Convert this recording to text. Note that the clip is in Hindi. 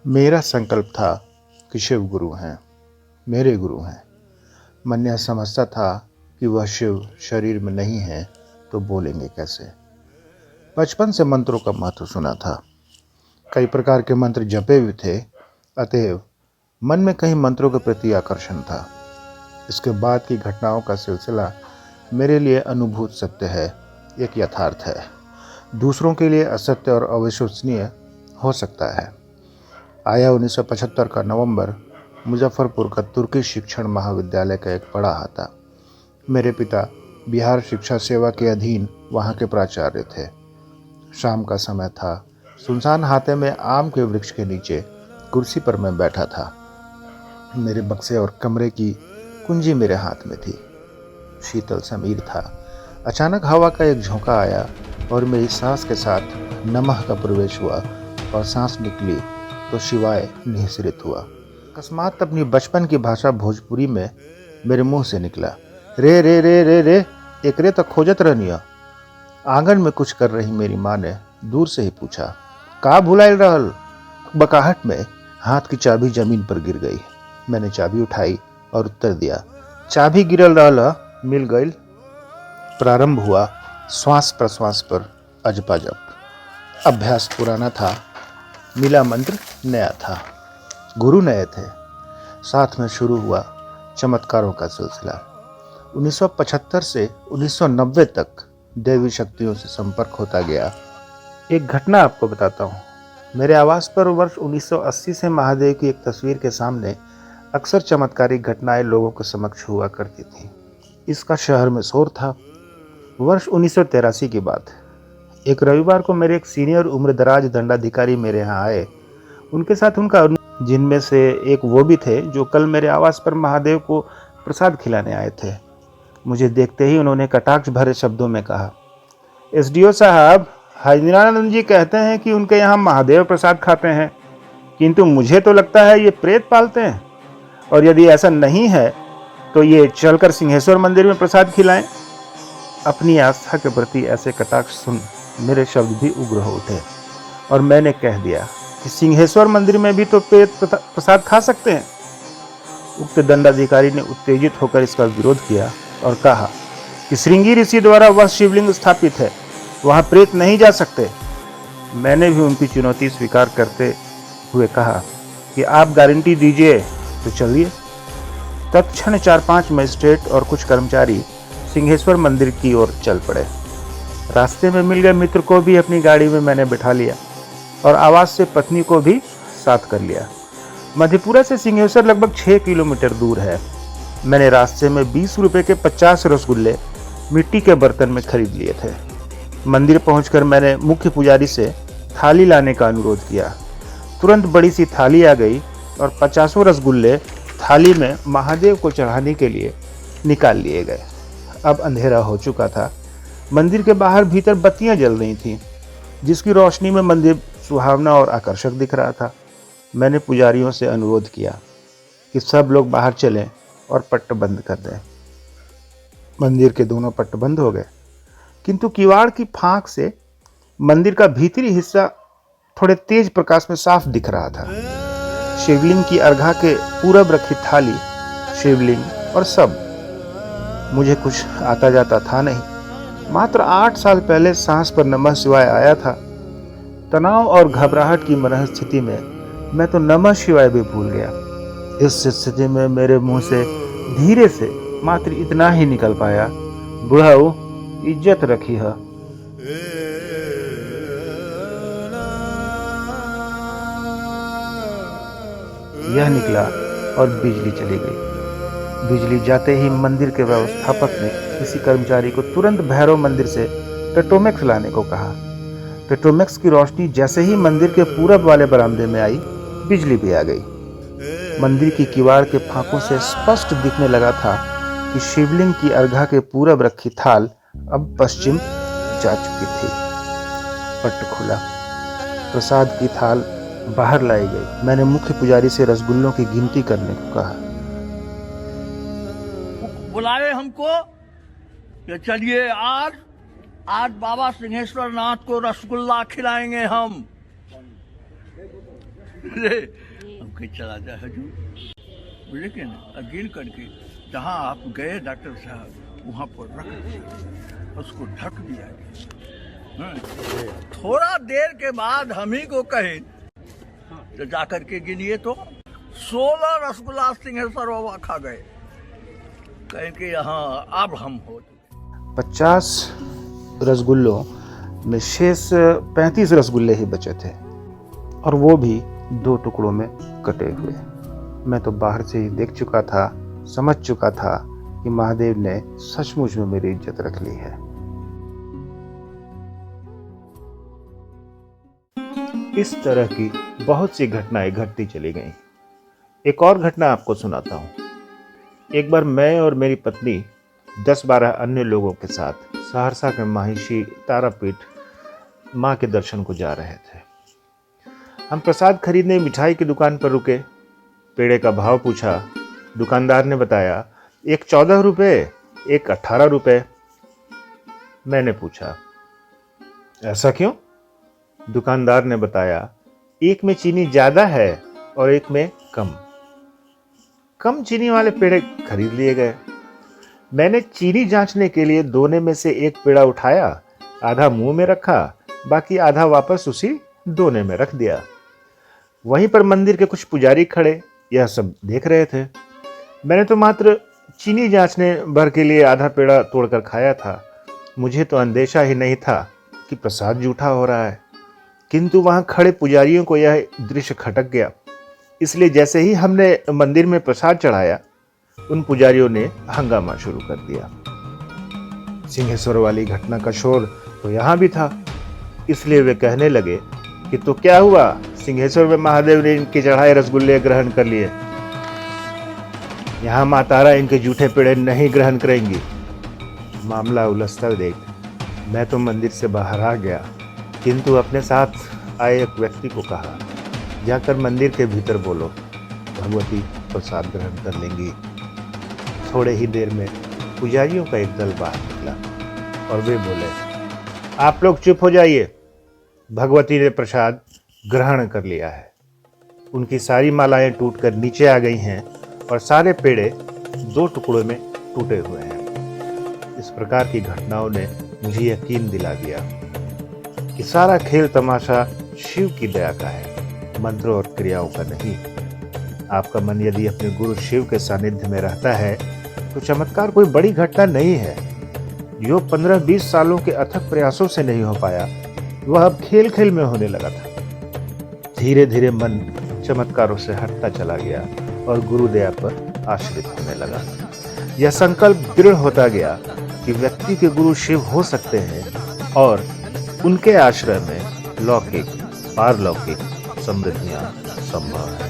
मेरा संकल्प था कि शिव गुरु हैं, मेरे गुरु हैं। मन यह समझता था कि वह शिव शरीर में नहीं है तो बोलेंगे कैसे। बचपन से मंत्रों का महत्व सुना था, कई प्रकार के मंत्र जपे भी थे, अतएव मन में कहीं मंत्रों के प्रति आकर्षण था। इसके बाद की घटनाओं का सिलसिला मेरे लिए अनुभूत सत्य है, एक यथार्थ है। दूसरों के लिए असत्य और अविश्वसनीय हो सकता है। आया 1975 का नवंबर, मुजफ्फरपुर का तुर्की शिक्षण महाविद्यालय का एक बड़ा हाथा। मेरे पिता बिहार शिक्षा सेवा के अधीन वहाँ के प्राचार्य थे। शाम का समय था। सुनसान हाथे में आम के वृक्ष के नीचे कुर्सी पर मैं बैठा था। मेरे बक्से और कमरे की कुंजी मेरे हाथ में थी। शीतल समीर था। अचानक हवा का एक झोंका आया और मेरी सांस के साथ नमः का प्रवेश हुआ और सांस निकली तो शिवाय निःसृत हुआ। अकस्मात अपनी बचपन की भाषा भोजपुरी में मेरे मुंह से निकला, रे रे रे रे रे, एकरे तक खोजत रहनिया। आंगन में कुछ कर रही मेरी माँ ने दूर से ही पूछा, का भुलाइल रहल। बकाहट में हाथ की चाबी जमीन पर गिर गई। मैंने चाबी उठाई और उत्तर दिया, चाबी गिरल रहल, मिल गई। प्रारंभ हुआ श्वास प्रश्वास पर अजपा जप। अभ्यास पुराना था, मिला मंत्र नया था। गुरु नए थे। साथ में शुरू हुआ चमत्कारों का सिलसिला। 1975 से 1990 तक दैवी शक्तियों से संपर्क होता गया। एक घटना आपको बताता हूँ। मेरे आवास पर वर्ष 1980 से महादेव की एक तस्वीर के सामने अक्सर चमत्कारिक घटनाएं लोगों के समक्ष हुआ करती थी। इसका शहर में शोर था। वर्ष 1983 की बात। एक रविवार को मेरे एक सीनियर उम्रदराज दंडाधिकारी मेरे यहाँ आए। उनके साथ उनका, जिनमें से एक वो भी थे जो कल मेरे आवास पर महादेव को प्रसाद खिलाने आए थे। मुझे देखते ही उन्होंने कटाक्ष भरे शब्दों में कहा, एसडीओ साहब, हरिनानंद जी कहते हैं कि उनके यहाँ महादेव प्रसाद खाते हैं, किंतु मुझे तो लगता है ये प्रेत पालते हैं, और यदि ऐसा नहीं है तो ये चलकर सिंहेश्वर मंदिर में प्रसाद खिलाएं। अपनी आस्था के प्रति ऐसे कटाक्ष सुन मेरे शब्द भी उग्र हो उठे और मैंने कह दिया कि सिंहेश्वर मंदिर में भी तो प्रेत प्रसाद खा सकते हैं। उक्त दंडाधिकारी ने उत्तेजित होकर इसका विरोध किया और कहा कि श्रृंगी ऋषि द्वारा वह शिवलिंग स्थापित है, वहां प्रेत नहीं जा सकते। मैंने भी उनकी चुनौती स्वीकार करते हुए कहा कि आप गारंटी दीजिए तो चलिए। तत्क्षण 4-5 मजिस्ट्रेट और कुछ कर्मचारी सिंहेश्वर मंदिर की ओर चल पड़े। रास्ते में मिल गए मित्र को भी अपनी गाड़ी में मैंने बिठा लिया और आवास से पत्नी को भी साथ कर लिया। मधेपुरा से सिंहेश्वर लगभग 6 किलोमीटर दूर है। मैंने रास्ते में 20 रुपए के 50 रसगुल्ले मिट्टी के बर्तन में खरीद लिए थे। मंदिर पहुंचकर मैंने मुख्य पुजारी से थाली लाने का अनुरोध किया। तुरंत बड़ी सी थाली आ गई और 50 रसगुल्ले थाली में महादेव को चढ़ाने के लिए निकाल लिए गए। अब अंधेरा हो चुका था। मंदिर के बाहर भीतर बत्तियां जल रही थीं, जिसकी रोशनी में मंदिर सुहावना और आकर्षक दिख रहा था। मैंने पुजारियों से अनुरोध किया कि सब लोग बाहर चलें और पट्ट बंद कर दें। मंदिर के दोनों पट्ट बंद हो गए, किंतु किवाड़ की फांक से मंदिर का भीतरी हिस्सा थोड़े तेज प्रकाश में साफ दिख रहा था। शिवलिंग की अर्घा के पूरब रखी थाली, शिवलिंग और सब। मुझे कुछ आता जाता था नहीं। मात्र 8 साल पहले सांस पर नमः शिवाय आया था। तनाव और घबराहट की मनः स्थिति में मैं तो नमः शिवाय भी भूल गया। इस स्थिति में मेरे मुंह से धीरे से मात्र इतना ही निकल पाया, बुढ़ाऊ इज्जत रखी है। यह निकला और बिजली चली गई। बिजली जाते ही मंदिर के व्यवस्थापक ने किसी कर्मचारी को तुरंत भैरव मंदिर से पेट्रोमैक्स लाने को कहा। पेट्रोमैक्स की रोशनी जैसे ही मंदिर के पूरब वाले बरामदे में आई, बिजली भी आ गई। मंदिर की किवाड़ के फांकों से स्पष्ट दिखने लगा था कि शिवलिंग की अर्घा के पूरब रखी थाल अब पश्चिम जा चुकी थी। पट्ट खुला, प्रसाद की थाल बाहर लाई गई। मैंने मुख्य पुजारी से रसगुल्लों की गिनती करने को कहा। बुलाए हमको कि चलिए आज बाबा सिंहेश्वर नाथ को रसगुल्ला खिलाएंगे हम। अरे हम कहीं चला जाए हजूर, लेकिन गिन करके जहाँ आप गए डॉक्टर साहब वहाँ पर रख दिया, उसको ढक दिया गया। थोड़ा देर के बाद हम ही को कहे तो जाकर के गिनिए तो 16 रसगुल्ला सिंहेश्वर बाबा खा गए। कहें कि हाँ अब हम हो 50 रसगुल्लों में शेष 35 रसगुल्ले ही बचे थे, और वो भी 2 टुकड़ों में कटे हुए। मैं तो बाहर से ही देख चुका था, समझ चुका था कि महादेव ने सचमुच में मेरी इज्जत रख ली है। इस तरह की बहुत सी घटनाएं घटती चली गईं। एक और घटना आपको सुनाता हूँ। एक बार मैं और मेरी पत्नी 10-12 अन्य लोगों के साथ सहरसा के महिषी तारापीठ माँ के दर्शन को जा रहे थे। हम प्रसाद खरीदने मिठाई की दुकान पर रुके। पेड़े का भाव पूछा। दुकानदार ने बताया एक 14 रुपये, एक 18 रुपये। मैंने पूछा ऐसा क्यों? दुकानदार ने बताया एक में चीनी ज्यादा है और एक में कम चीनी वाले पेड़े खरीद लिए गए। मैंने चीनी जांचने के लिए दोने में से एक पेड़ा उठाया, आधा मुंह में रखा, बाकी आधा वापस उसी दोने में रख दिया। वहीं पर मंदिर के कुछ पुजारी खड़े यह सब देख रहे थे। मैंने तो मात्र चीनी जांचने भर के लिए आधा पेड़ा तोड़कर खाया था। मुझे तो अंदेशा ही नहीं था कि प्रसाद जूठा हो रहा है, किंतु वहां खड़े पुजारियों को यह दृश्य खटक गया। इसलिए जैसे ही हमने मंदिर में प्रसाद चढ़ाया, उन पुजारियों ने हंगामा शुरू कर दिया। सिंहेश्वर वाली घटना का शोर तो यहां भी था, इसलिए वे कहने लगे कि तो क्या हुआ, सिंहेश्वर में महादेव ने इनके चढ़ाए रसगुल्ले ग्रहण कर लिए, यहां मां तारा इनके जूठे पेड़े नहीं ग्रहण करेंगी। मामला उलझता देख मैं तो मंदिर से बाहर आ गया, किंतु अपने साथ आए एक व्यक्ति को कहा जाकर मंदिर के भीतर बोलो, भगवती प्रसाद ग्रहण कर लेंगी। थोड़े ही देर में पुजारियों का एक दल बाहर निकला और वे बोले आप लोग चुप हो जाइए, भगवती ने प्रसाद ग्रहण कर लिया है। उनकी सारी मालाएं टूटकर नीचे आ गई हैं और सारे पेड़े 2 टुकड़ों में टूटे हुए हैं। इस प्रकार की घटनाओं ने मुझे यकीन दिला दिया कि सारा खेल तमाशा शिव की दया का है, मंत्रों और क्रियाओं का नहीं। आपका मन यदि अपने गुरु शिव के सानिध्य में रहता है तो चमत्कार कोई बड़ी घटना नहीं है। जो 15-20 सालों के अथक प्रयासों से नहीं हो पाया, वह अब खेल खेल में होने लगा था। धीरे धीरे मन चमत्कारों से हटता चला गया और गुरुदया पर आश्रित होने लगा। यह संकल्प दृढ़ होता गया कि व्यक्ति के गुरु शिव हो सकते हैं और उनके आश्रय में लौकिक पारलौकिक समृद्धियां संभव है।